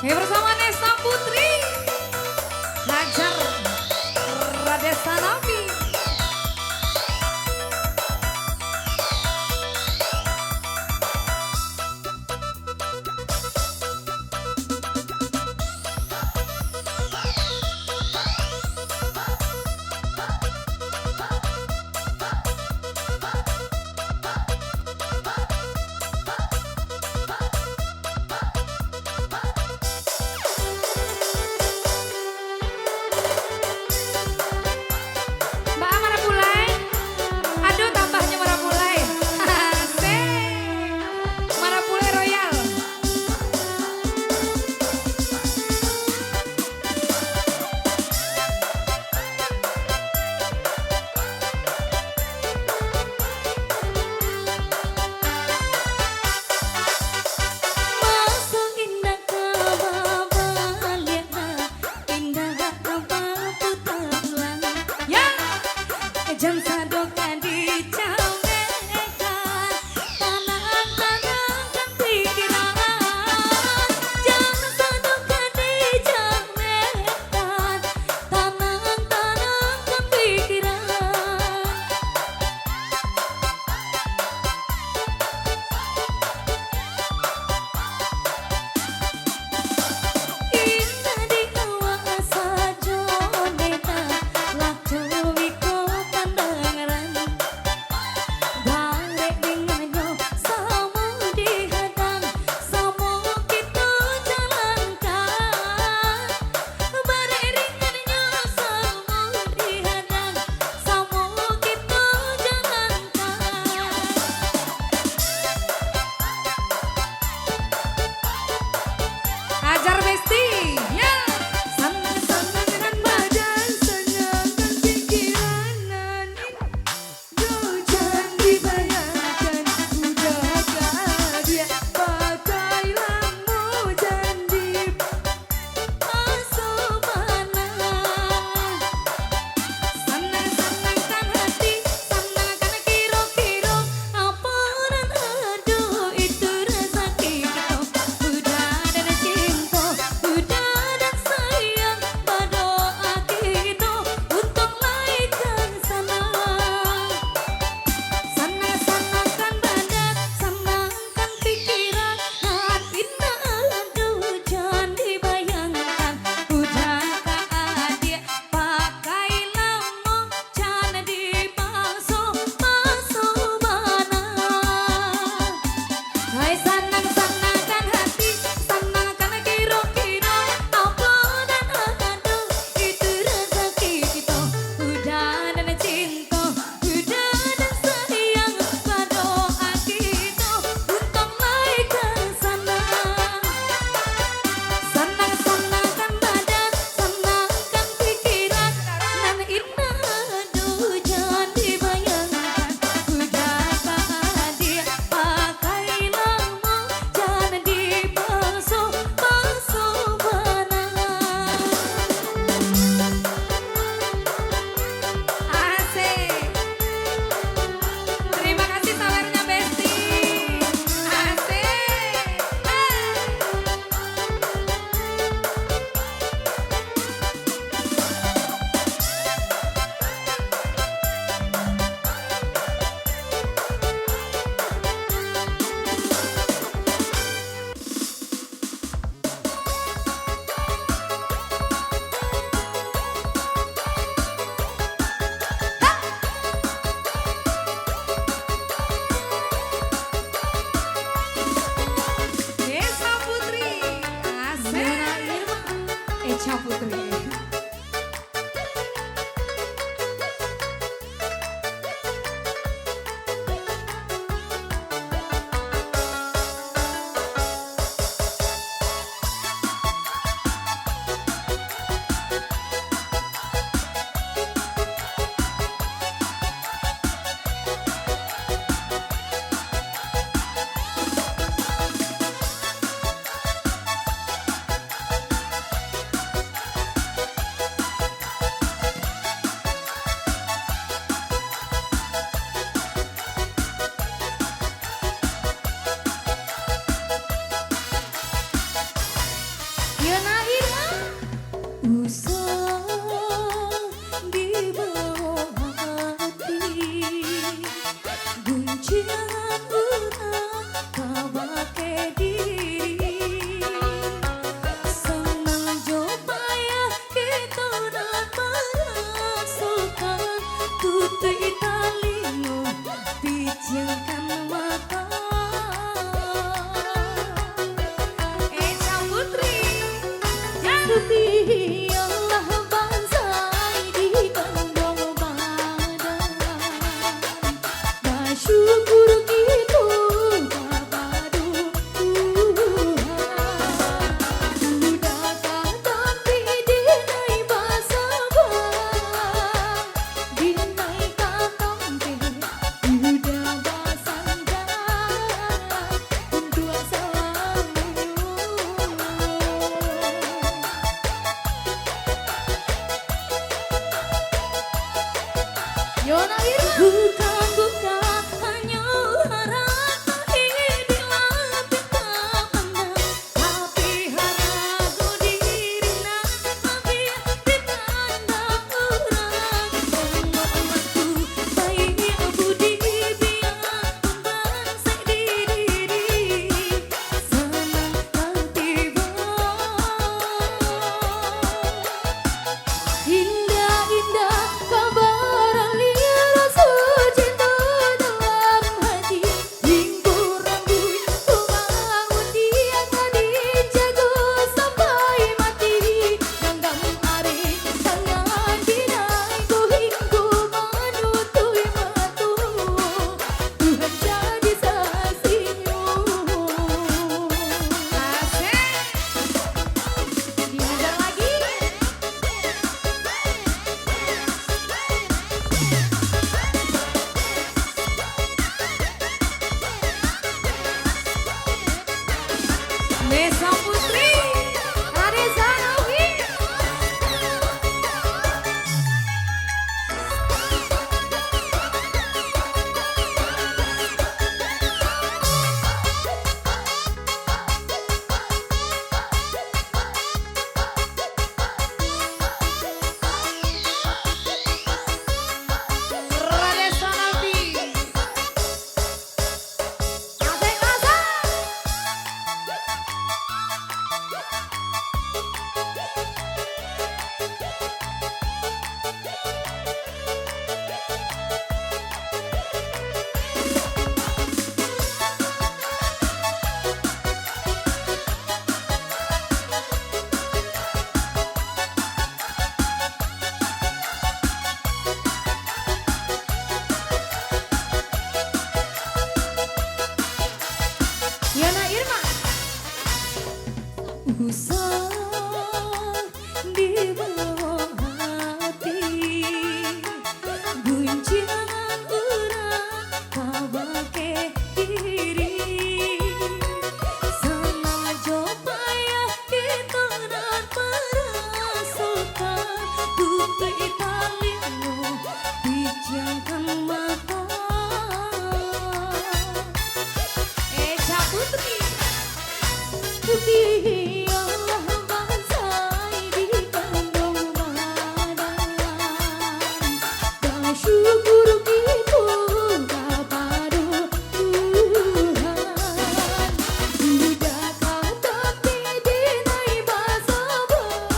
Ya bersama Nesa Putri Hajar Radesa Nabi. Mbak Amara Pulai, aduh tambahnya Mara Pulai. Asik. Mara Pulai Royal. Masuk indah kebaban lihatlah indah apa putarlah. Ya, jam sadokan dicamekan tanang-tanangkan pikiran. Jam sadokan dicamekan tanang-tanangkan pikiran. Indah di awak sajonena, lakto wiko pandang syukur gitu kepada Tuhan. Udah tapi dinai basabang, dinai kakampe, udah basanggan untuk salamu. Yona bukan hanya harap hidup kita pandang, tapi harap dirina tapi ditandang orang. Omonganku baik budi biar bangsa diri senang tiba. Indah-indah kabar rasa cinta dalam hati, lingkur rambut bangun dia tadi jago sampai mati. Genggam ari tangan dinai ku hinggu manutui matu, Tuhan jadi saksinya. Asik, dihajar lagi. Nesa Putri, Arisa Novi. Radesa Novi. Asik asik. Yana Irma. Usah di bawah hati, guncangan orang kabake diri. Sama jopaya kita dan merasukan tutup talimu, pejamkan mata. Esa Putri. Putih Allah bansai di kandung badan, dan syukur gitu kepada Tuhan. Udah tapi dinai basabang,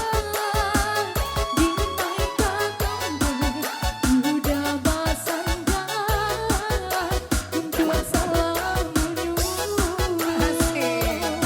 dinai kakampe, udah basanggan untuk salamu. Asik.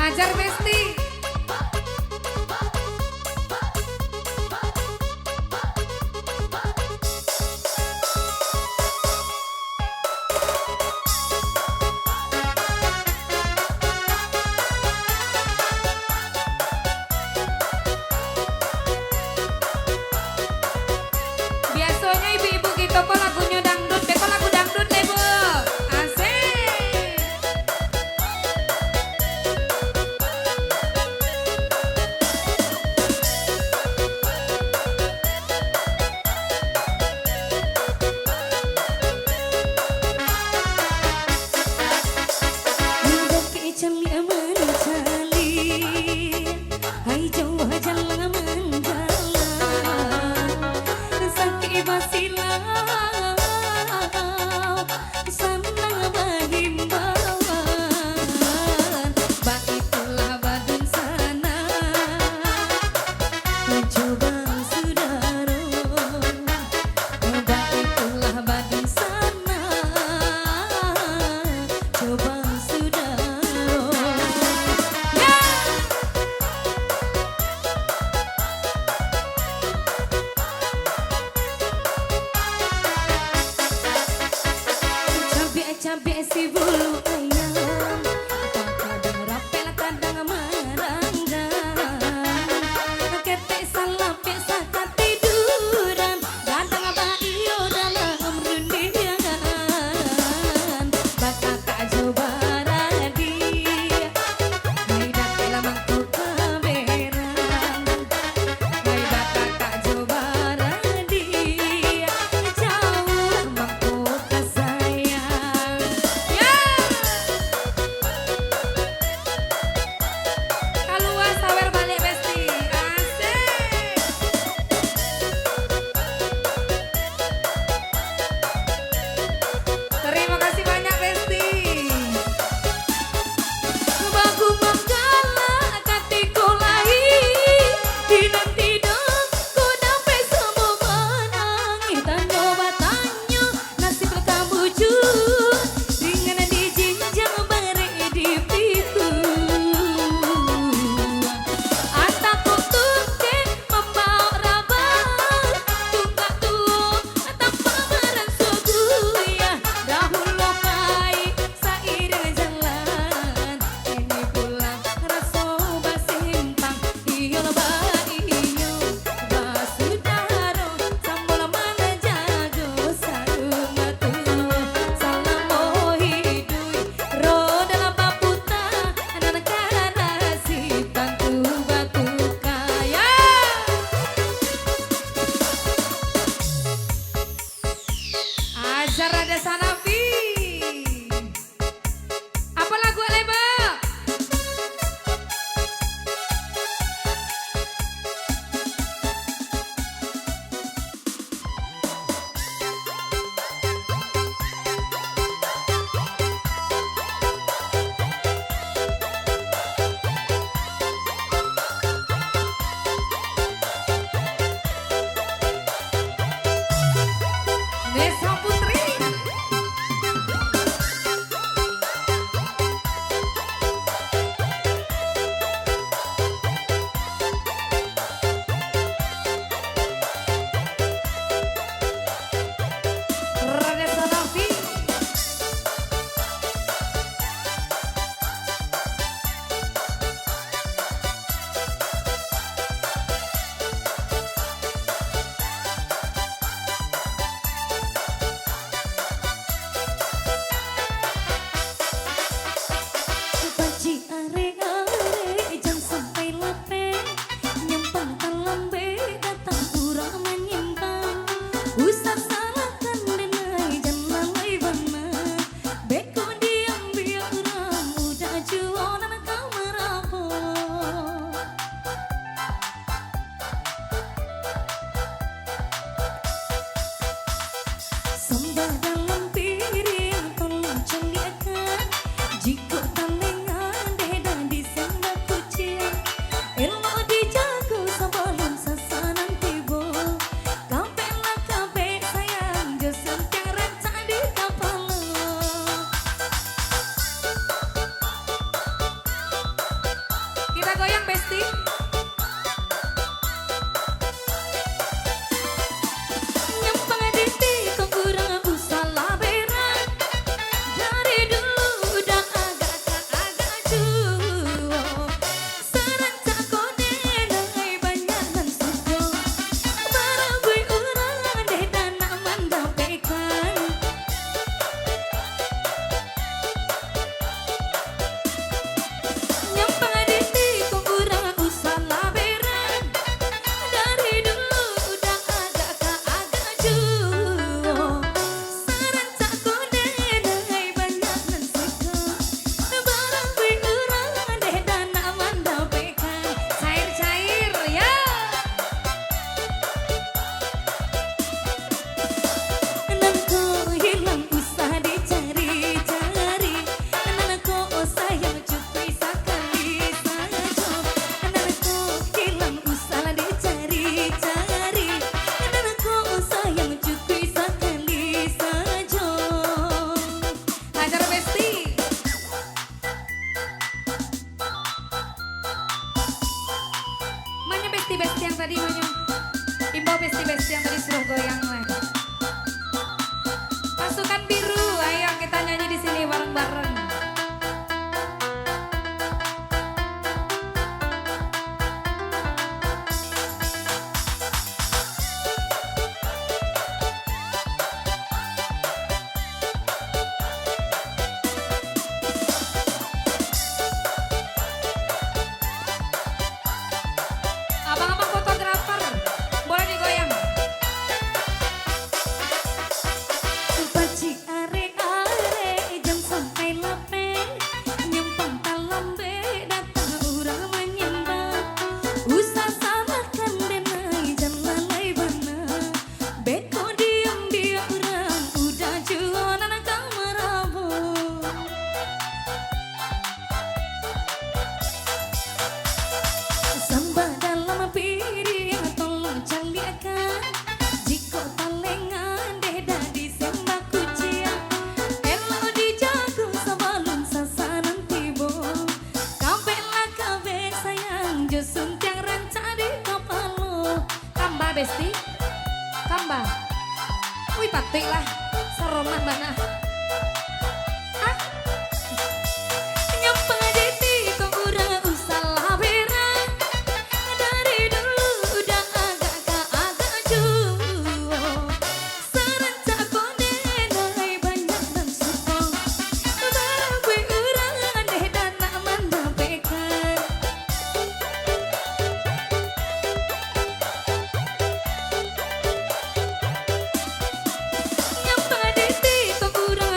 Hajar Besti. Biasanya ibu-ibu gitu kok lagunya dangdut, deh kok lagu dangdut deh bu. Asik. Kita goyang Besti. Nyempang diti kok kurang usah laberan. Dari dulu udah agak juo. Serencak kode nai banyak dan suko. Barang gue urang deh dan mendapekan. Nyempang diti kok kurang usah laberan. Dari dulu udah agak juo. Serencak kode nai banyak dan suko. Barang gue urang deh dan mendapekan. Cair-cair ya. Nanko hilang usah dicari-cari. Nanko sayang cukui sekali saja. Nanko hilang usah dicari-cari. Nanko sayang cukui sekali saja. Hajar Besti. Mana Besti-Besti yang tadi mana? Imbau Besti-Besti yang tadi suruh goyang lah. Pasukan biru, ayo kita nyanyi di sini bareng-bareng. Abang-abang fotografer, boleh digoyang. Baci are-are jam sampai lapen. Nyempang talambe datang urang menyembah. Usah salahkan denai jam lalai bana. Beko diam dia urang udah jual anak kamerabu. Sambah dalam piring tolong caliakan. Jika talengan deh dah disembah kucian. Elo dijago sebelum sasaran tiba. Kabehlah kabeh sayang jusun tiang ranca di kapalo. Kamba Besti, kamba. Wih patik lah, seroman mana. Nyempang diti kok kurang usah laberan. Dari dulu udah agak juo. Serencak kode nai banyak dan suko. Barang gue urang deh dan mendapekan. Nyempang diti kok kurang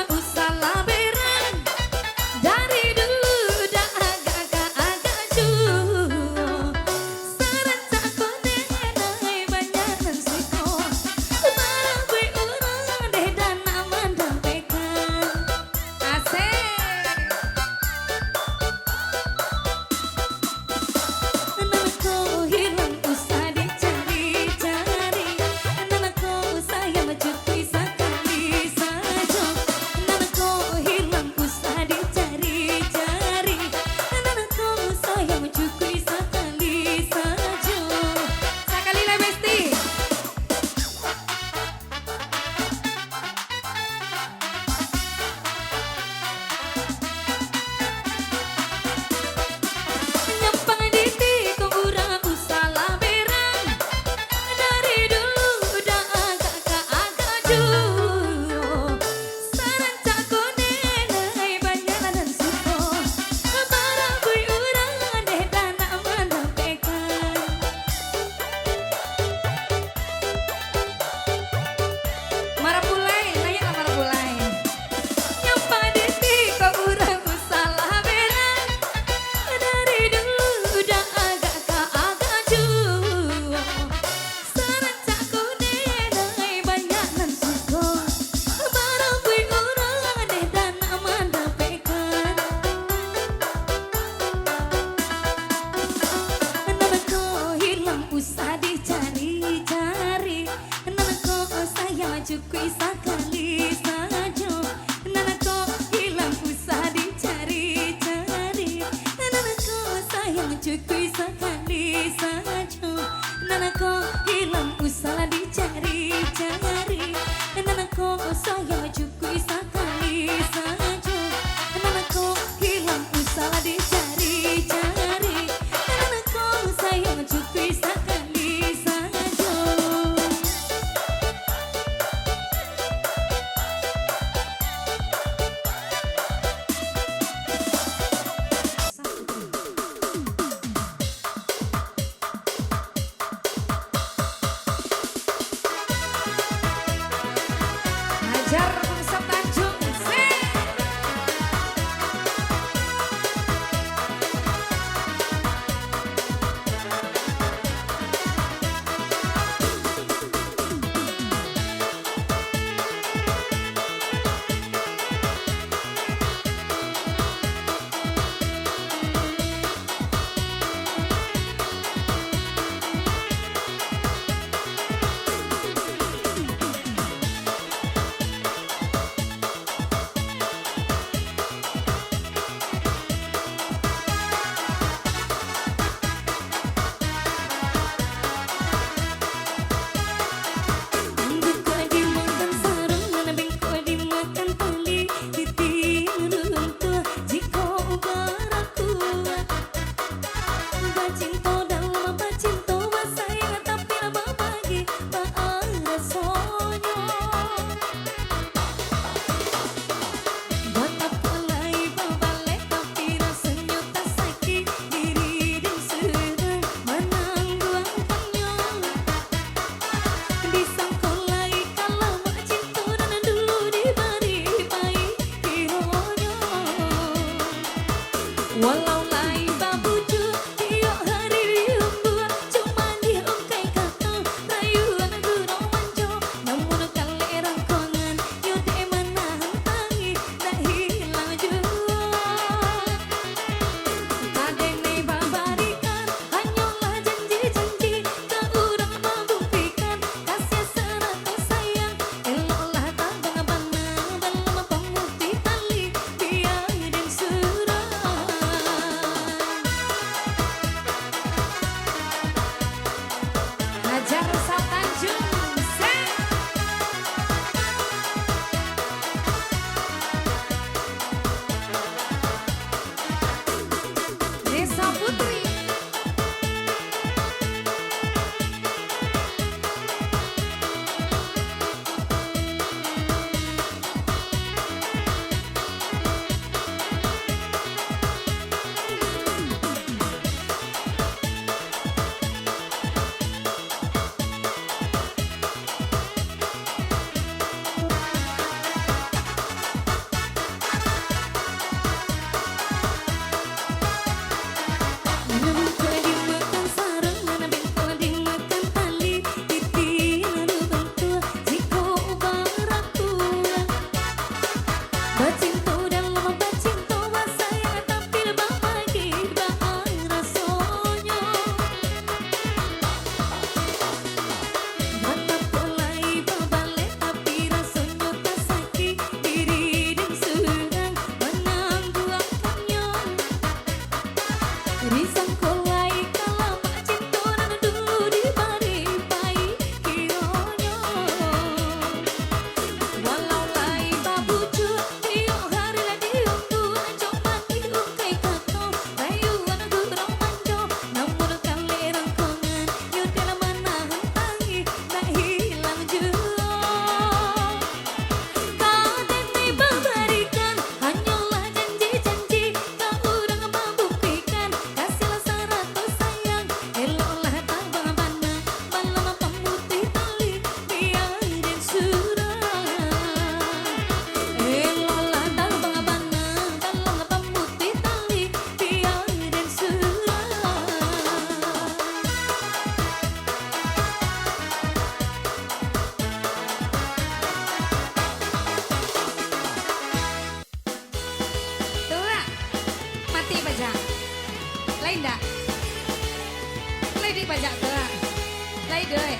Walau lai babuju iyo hari diumbu cuma diungkai kata rayuan guna manjo namun kalera kongan yo de menahan tangi dah hilang jua kadene babarikan hanyalah janji-janji tak urang membuktikan kasih serata sayang eloklah tak bana-bana dalam pemutih tali biar dan surah Hajar Satanjung Set Desa Putri Risang kolai kala mak cinta dan dulu di bari pai kironyo Walau lai babuju iyo hari la diundu coba diungkai kato rayuan gurang manjo namun kalera kongan yo dalam menahan tangi tak hilang jua kadene babarikan hanyalah janji-janji tak urang membuktikan kasihlah serata sayang eloklah tak bana-bana malam pemutih tali biar dan surah eloklah tak bana-bana dalam pemutih tali biar dan surah Tua, mati pajak. Lain dah. Lain di pajak tua. Lain deh.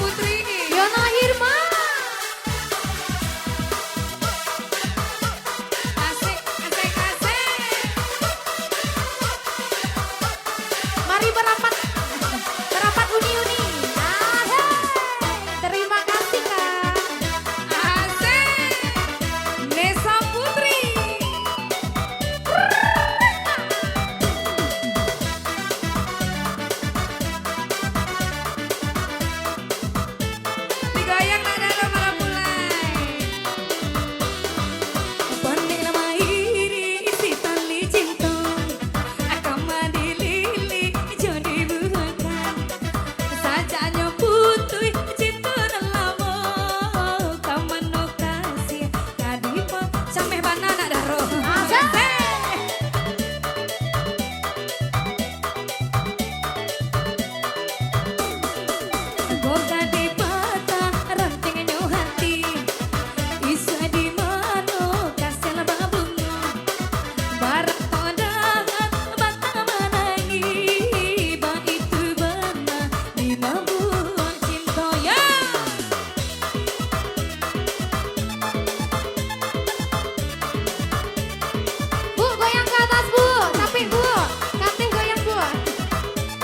Putri. Yono Hirma. Asik, asik, asik. Mari berapat. Berapat uni-uni. Ah, hey. Terima kasih Kak. Asik. Nesa Putri. Digoyang nada para mulai. Pandai mairi isi tali cinta. Akan madilili jadi bukan. Sajanya putui cinta lama. Kamano kasih kadipa. Sameh banana daro. Asik. Goga di patah rantingnya hati. Isa di mano kasih babunga. Barat todahan batang manangi. Ba itu benar di mabuang cinta ya. Bu goyang ke atas bu, tapi bu, kating goyang bu.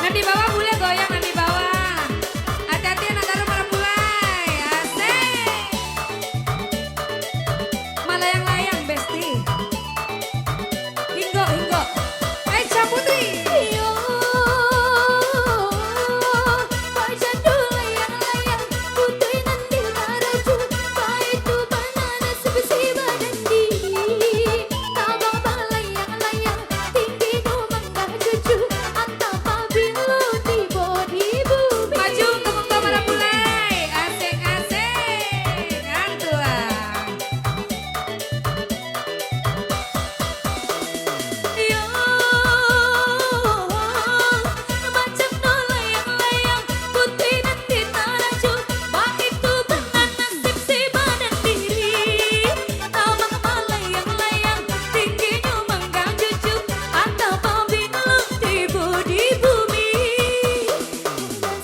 Nah di bawah boleh goyang, nah di bawah. Hati-hati nak taruh para mulai. Asik. Malayang-layang besti. Hinggo, hinggo. Aisyah Putri. Yo, pajan layang-layang putui nanti maraju. Itu banana sebesi badan diri. Tabang layang-layang tinggi domang cucu. Antapa bilu di body bumi. Maju ke muka para mulai. Asik, asik. Antua. Yo, macam no layang-layang putui nanti maraju. Itu banana sebesi badan diri. Tabang layang-layang tinggi domang cucu. Antapa bilu di body bumi.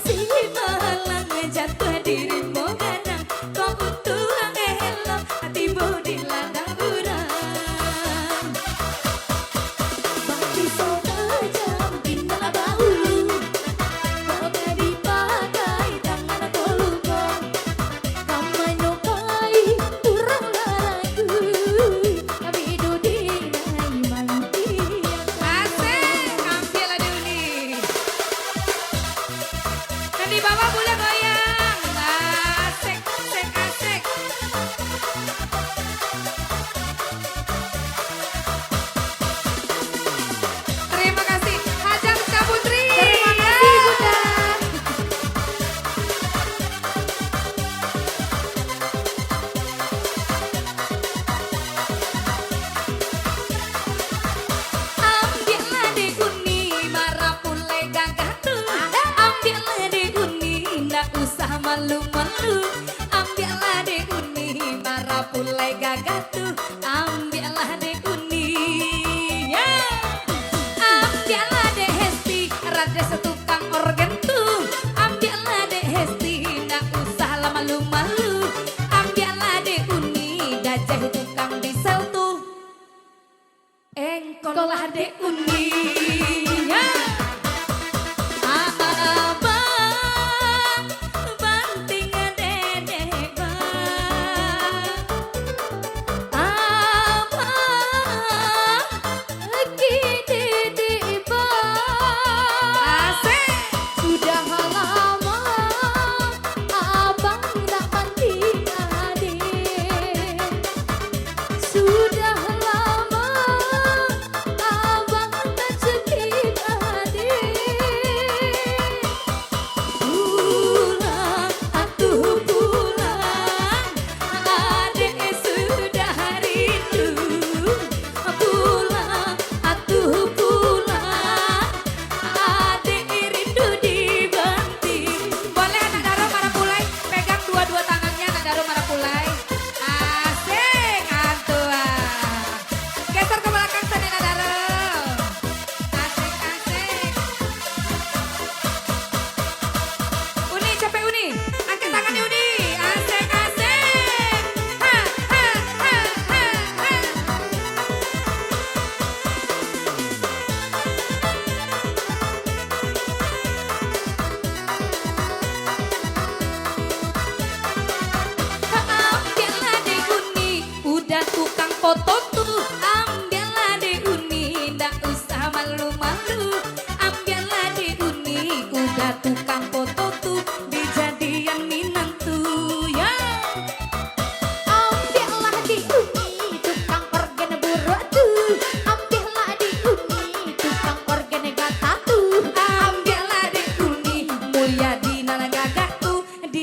Si malang jatuh dirimu kadang. Kau butuh elok hati bodi ladang urang. Bagi tajam tinggal bau. Kau tak dipakai tangan toluko. Kau menyukai urang laraku. Tapi dudinai malutia. Asik. Ambil ada uni. Nah di bawah boleh goyang. Asik, asik, asik. Terima kasih. Hajang Syah Putri. Terima kasih Bunda. Ambillah di uni marapulai gagah tuh. Ambillah di uni ndak usah malu-malu. Ambillah di uni marapulai gagah tuh. Ambillah di uni. Ya. Ambillah de hesti rada setukang organ tuh. Ambillah de hesti ndak usah lama malu-malu. Ambillah de uni dajah tukang diesel tuh. Engkolah de uni. Ya. Abang banting dedek bang.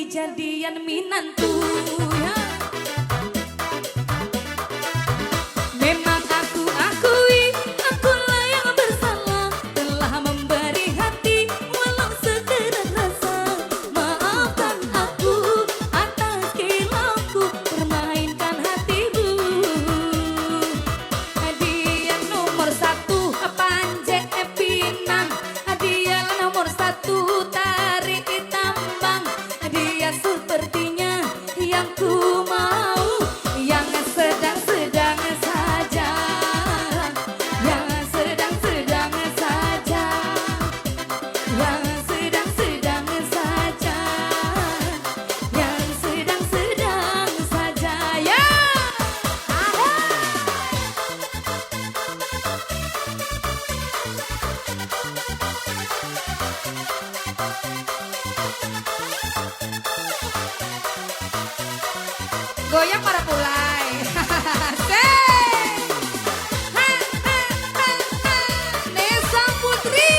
jadian minantu ya. Memang aku akui, akulah yang bersalah, telah memberi hati walau sekedar rasa. Maafkan aku atas kilauku permainkan hatimu. Hadiah nomor 1 Panje Pinang, hadiah nomor 1 tarik tambang. Hadiah sepertinya yang ku mau, yang sedang-sedang saja, yang sedang-sedang saja, yang sedang-sedang saja, yang sedang-sedang saja ya. Goyang para pulai. Nesa Putri.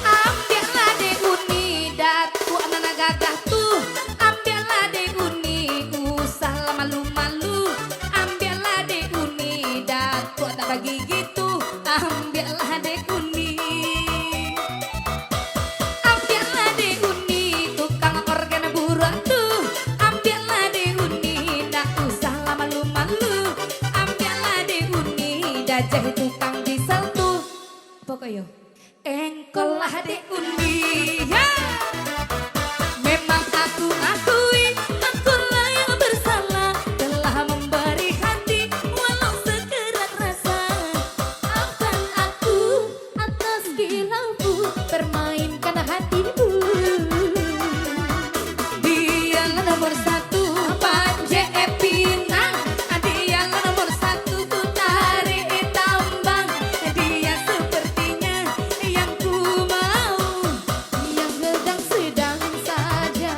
Ambillah deh uni datu anak gagah tuh, ambillah deh uni usah malu-malu, ambillah deh uni datu ada bagi gitu, ambillah deh uni, ambillah deh uni tukang organ buruan tuh, ambillah deh uni dak usah malu-malu, ambillah deh uni dajah tukang diesel tuh, pokoknya engkol lah dek undi ya. Memang aku akui, akulah yang bersalah, telah memberi hati walau sekedar rasa. Maafkan aku atas kilauku permainkan hatimu. Dialah nomor 1 Panje Pinang, dialah nomor 1 tarik tambang. Dia sepertinya yang ku mau, yang sedang-sedang saja,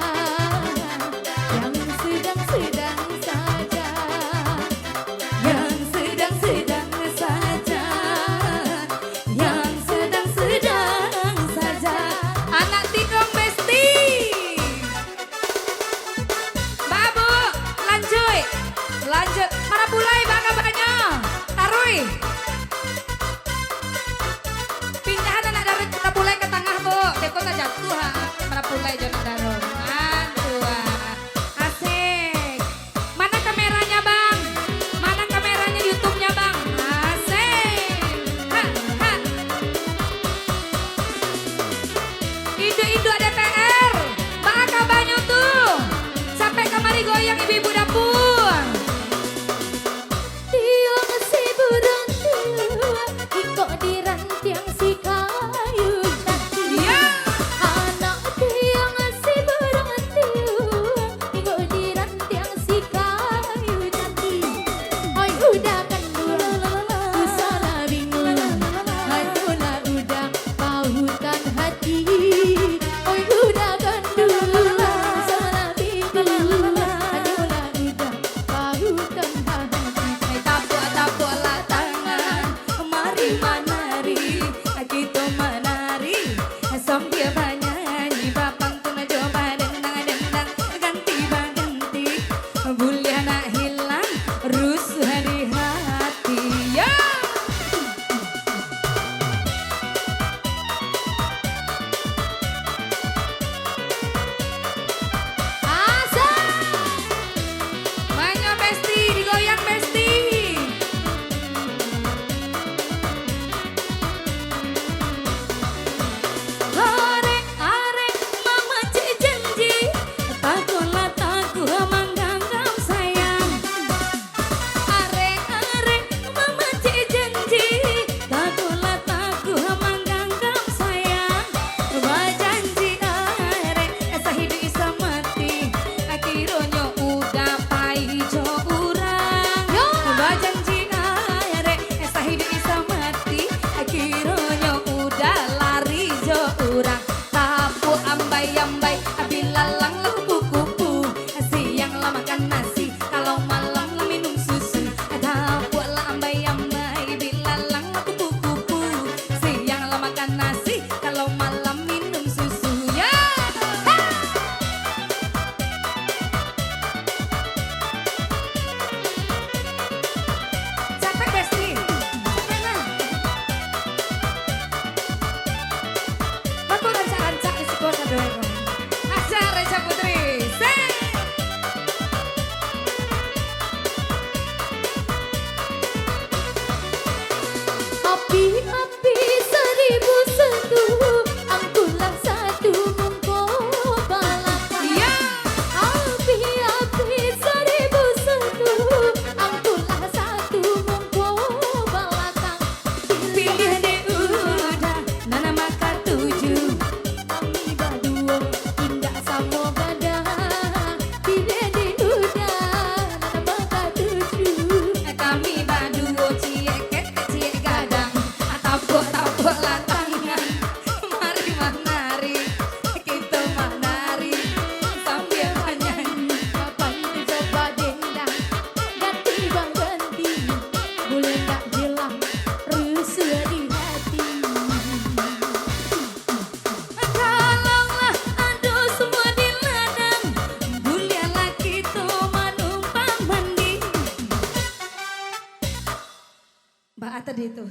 Mbak A tadi itu.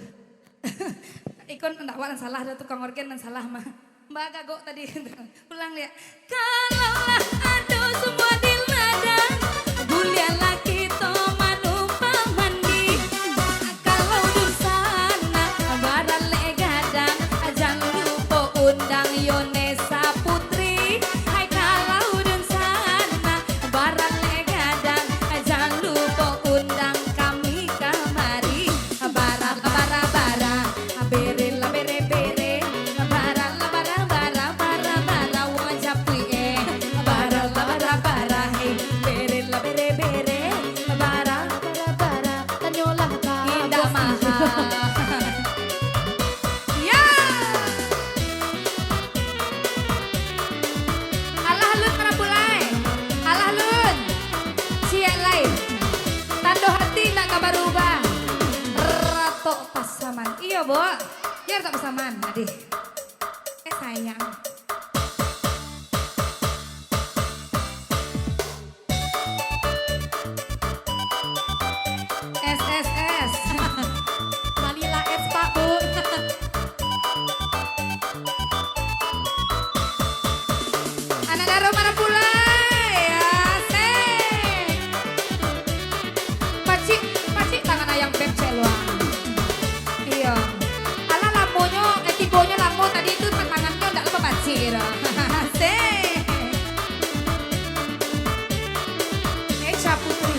Ikon enggak walan salah ada tukang organ dan salah mah. Mbak Gago tadi. Ulang lihat. Kalaulah ada semua di ladang, bulialah kita manumpang mandi. Kalau di sana barale gadang, jangan lupa undang Yonesa Putri. Hai kalau di sana barale gadang, jangan lupa undang kami kamari. Bara bara bara, bere la bere bere, bara la bara bara bara bara wajah pue. Bara la bara bara, hey bere la bere bere, bara bara bara, tanyolah ka indah mahal. Ya. Alah lun mana pulai. Alah lun. Siap lain. Tando hati nak kabar ubah. Rato pasaman. Iya, Bo. Biar tak pasaman, adik. Sayang. SSS. Malila es Pak Bu. Anak daro mana pulai. Asik. Pacik, pacik tangan ayam pepce luang. Iya. Alah lamonyo, tibonya lamo tadi itu tangannya enggak lupa pacir. Asik. Echa Putri.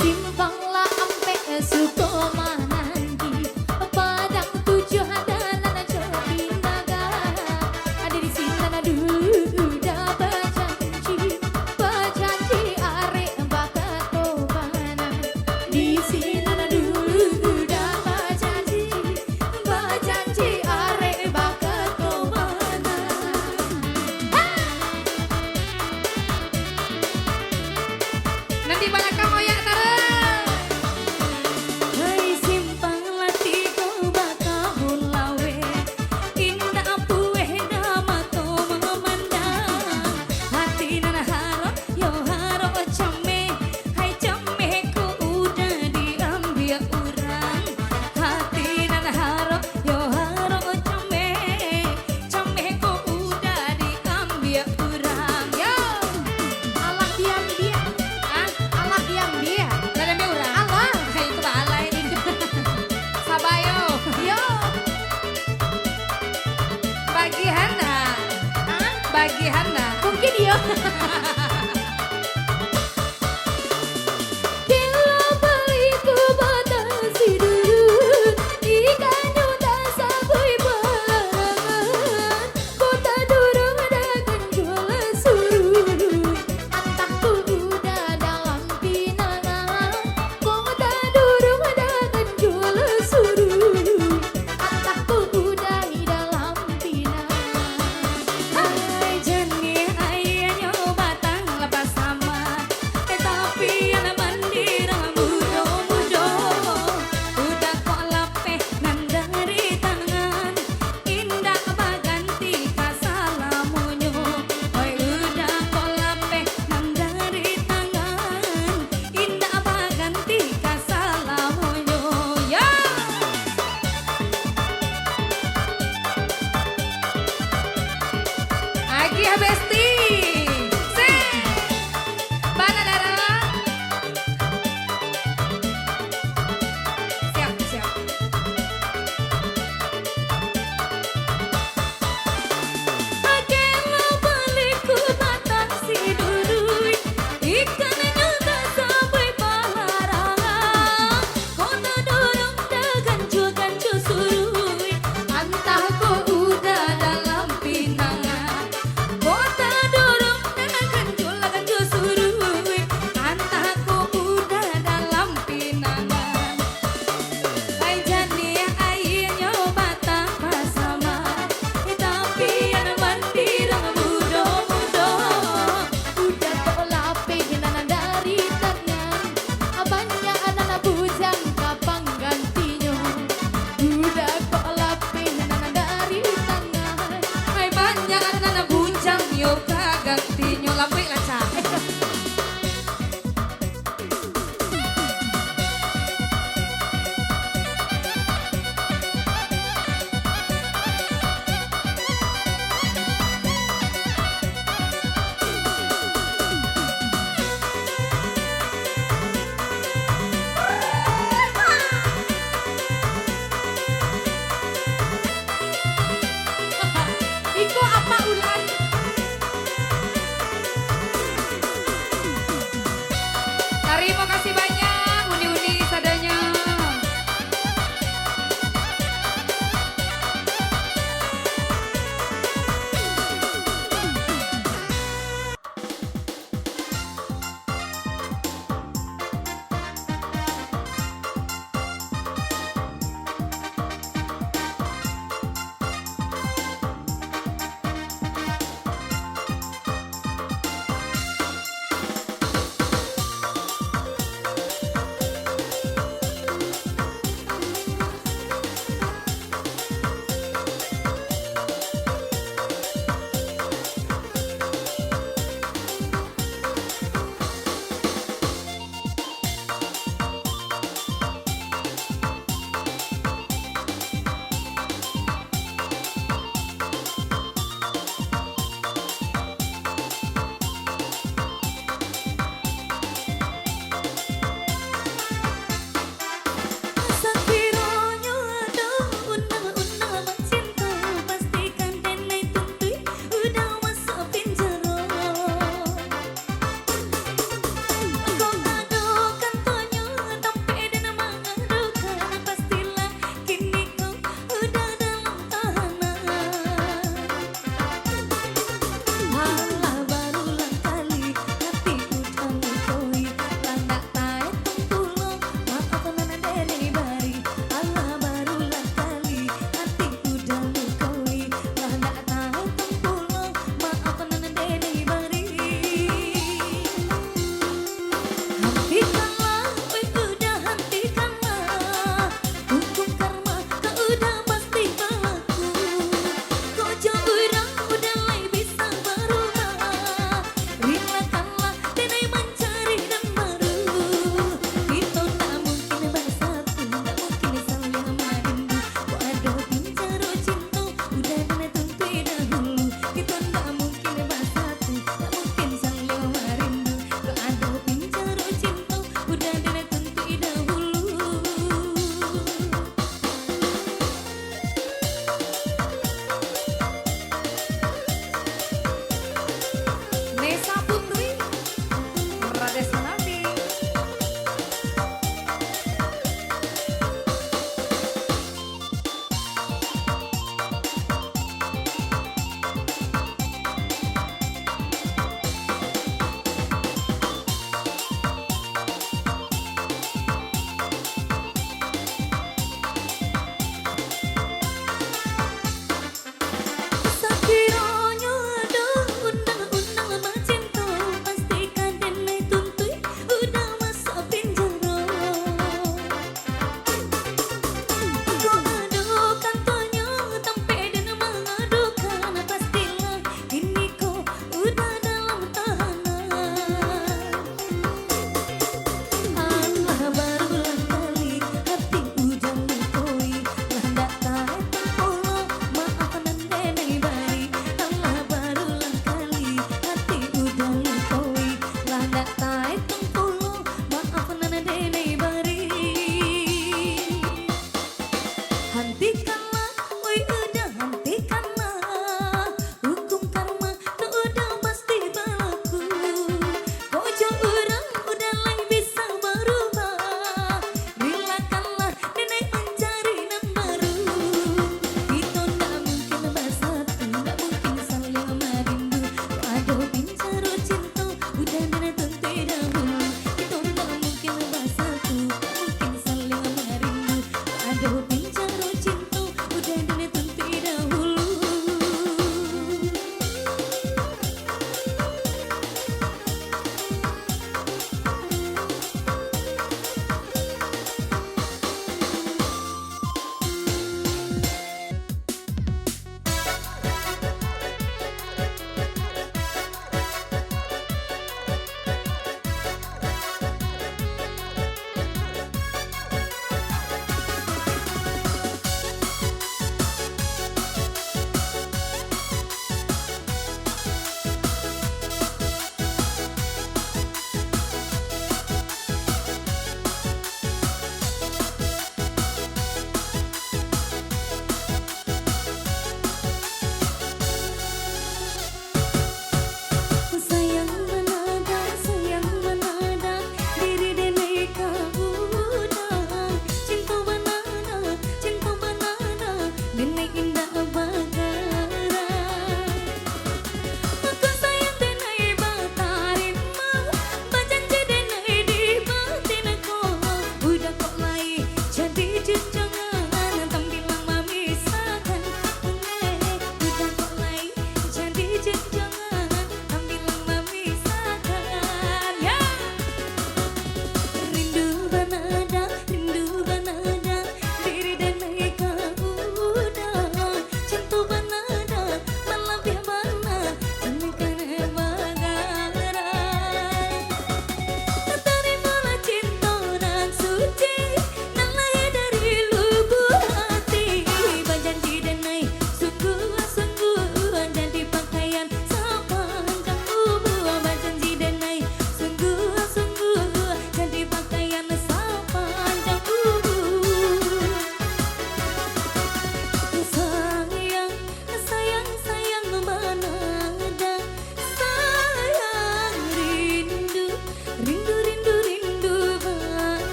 Simpanglah ampe Sukomanandi, Padang tujuh hadalan Jobi Nagara. Ada di sini dulu udah berjanji arek bakat tobanan. Di sini dulu udah berjanji arek bakat tobanan. Nanti banyak kamu ya taruh. Hai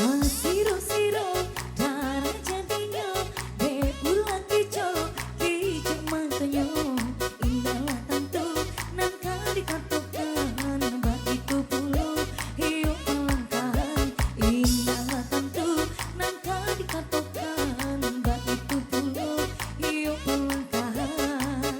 Masiro-siro darah jadinya de pulang kico kico mantanyo indahlah tentu nangka dikatakan begitu puluh hiu pelangkan indahlah tentu nangka dikatakan begitu puluh hiu pelangkan.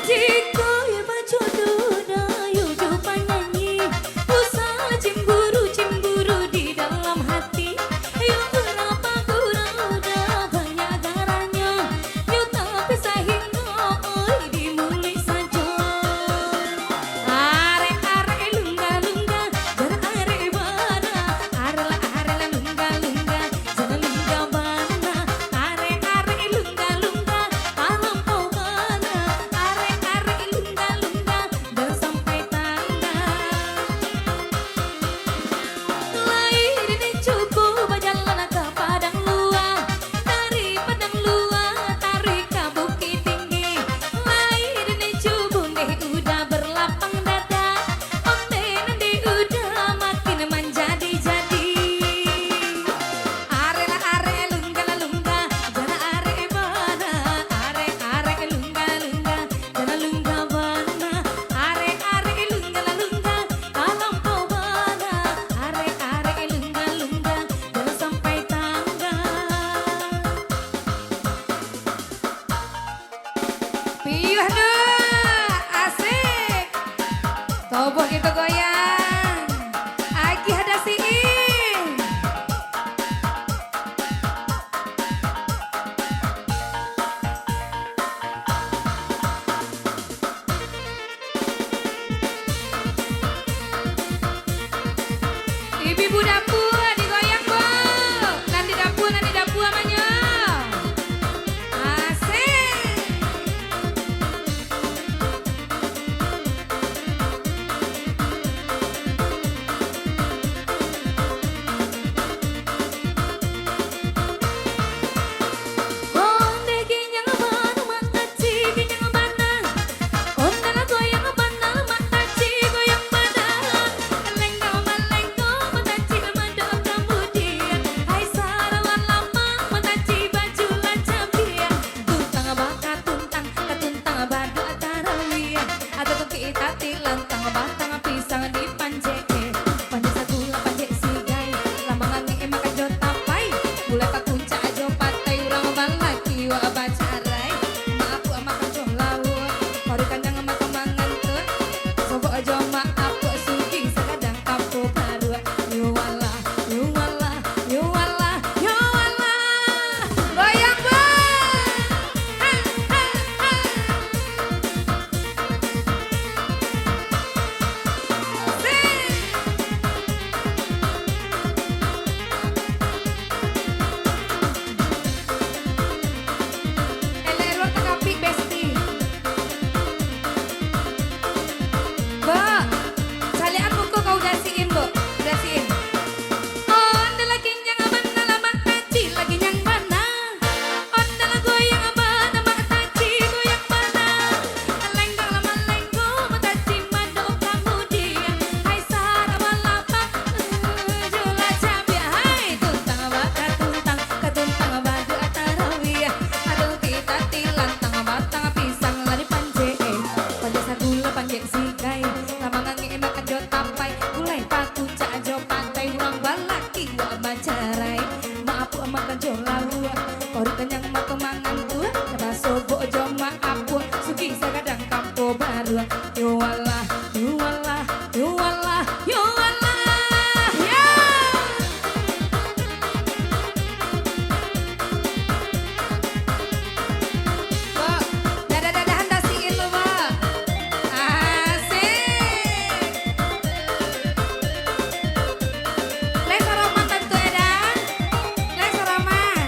Jika ya baca doa yuk coba nyanyi. Usah cemburu di dalam hati. Yuk berapa kurang udah banyak garanya. Yuk tapi sehingga oi dimulai saja. Are lungga jangan are bana. Are lungga jangan lungga bana. Are lungga alam kau bana. Are lungga dan sampai tanda. Lahir di cukup berjalan ke padang luar. Dari padang luar tarik ke bukit tinggi. Lahir di cukup deh udah berlapang dada. Onde nanti udah makin menjadi-jadi. Are lungga jangan are bana. Are lungga jangan lungga bana. Are lungga alam kau bana. Are lungga jangan sampai tangga. Piyuh deh, asik. Toboh gitu goyang. Agi ada siin. Ibu dapur digoyang bu. Nanti dapur namanya. Asik. Onde ginyang bana mata ci ginyang bana. Onde la goyang bana mata ci goyang bana. Lenggo mata ci mado kemudian. Hai sarawan lama mata ci baju lacabian. Tuntang baka tuntang badu atarawia. Ada tuh kita tilantang batang pisang di panje. Panje sagula panje sigai. Lamangan makan jotapai. Mulai tak puncak aja patai urang balaki wa bacarai. Maapu makan jolawu. Kori kandang makan mangan tuh. Sobo aja maaf sugi sekadang kapu baru. Yo wala. Goyang bu. Elero tekapi besti. Bu, salian buku kau udah siin bu. Udah siin. Onde lagi nyang bana lama taci lagi nyang bana. Onde la goyang bana mata ci goyang bana. Lenggo mata ci mado kemudian. Hai sarawan lapa jula cabia. Hai tuntang baka tuntang badu atarawia. Aduh kita tilantang batang pisang lari panje. Panje sagula panje sigai. Lamangan makan jotapai. Mulai patu cajo pantai urang balaki wa bacarai. Maapu makan jolawu. Kori kenyang makan mangan tuh. Baso bojo maapu. Sugi sagadang kampo baru. Yo wala. Ya. Bu, dadah-dadahan dasiin lu bu. Asik. Les Roman tentu edan. Les Roman.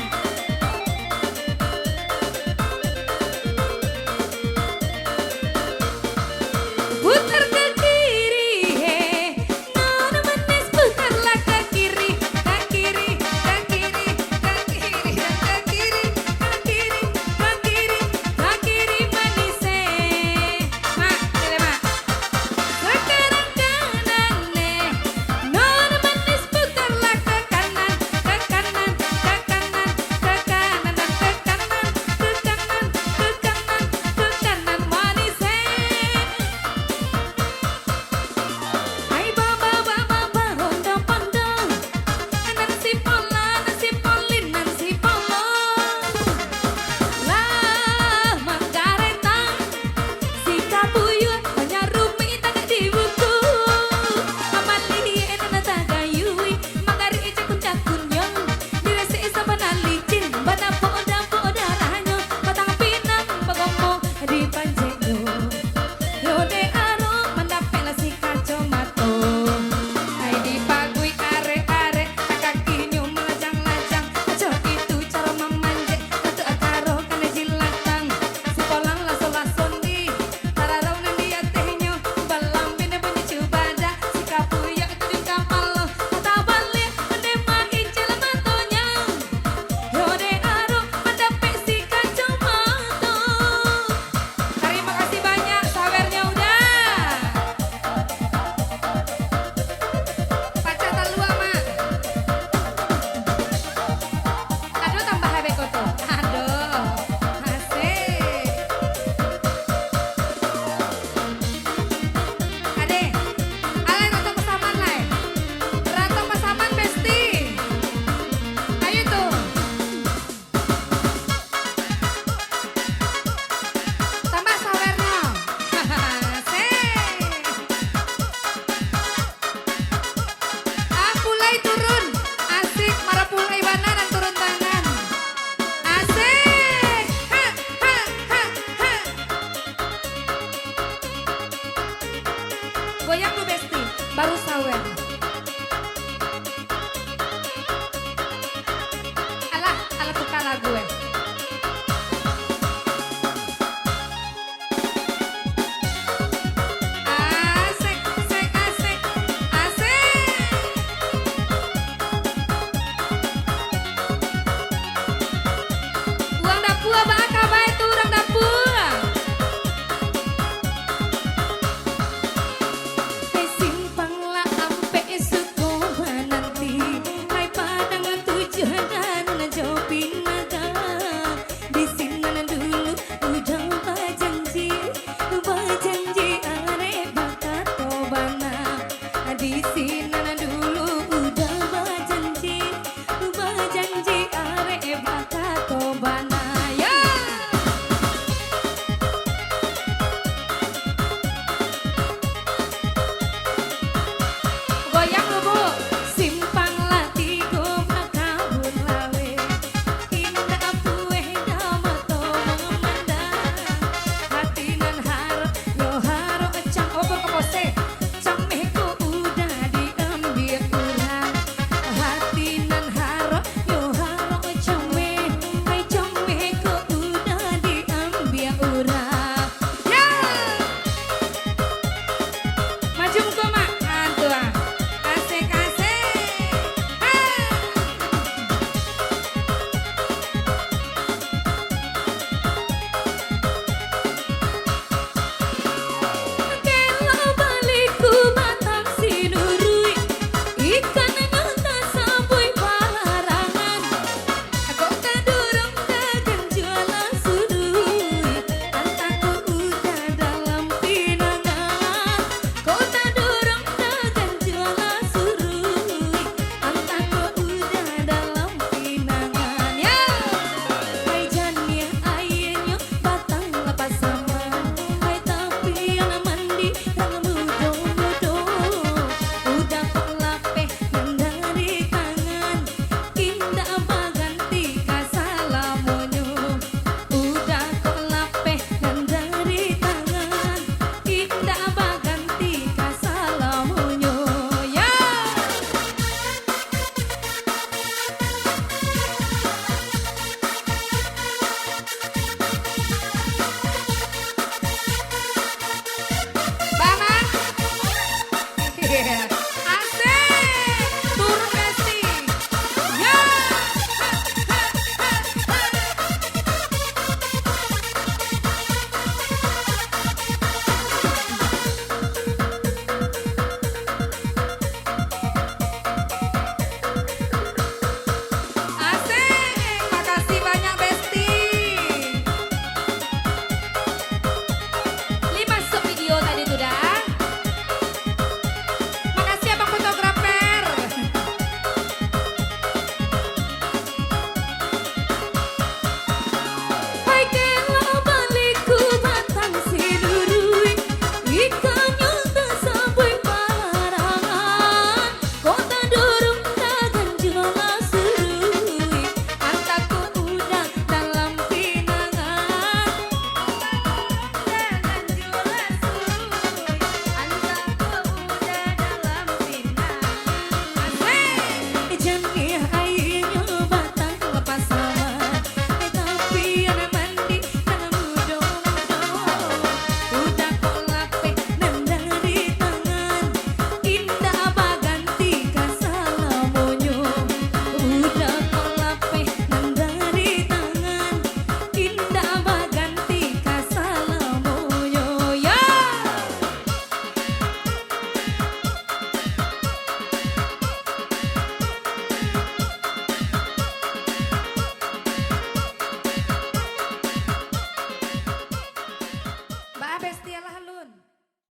Goyang lu Besti, baru sawer.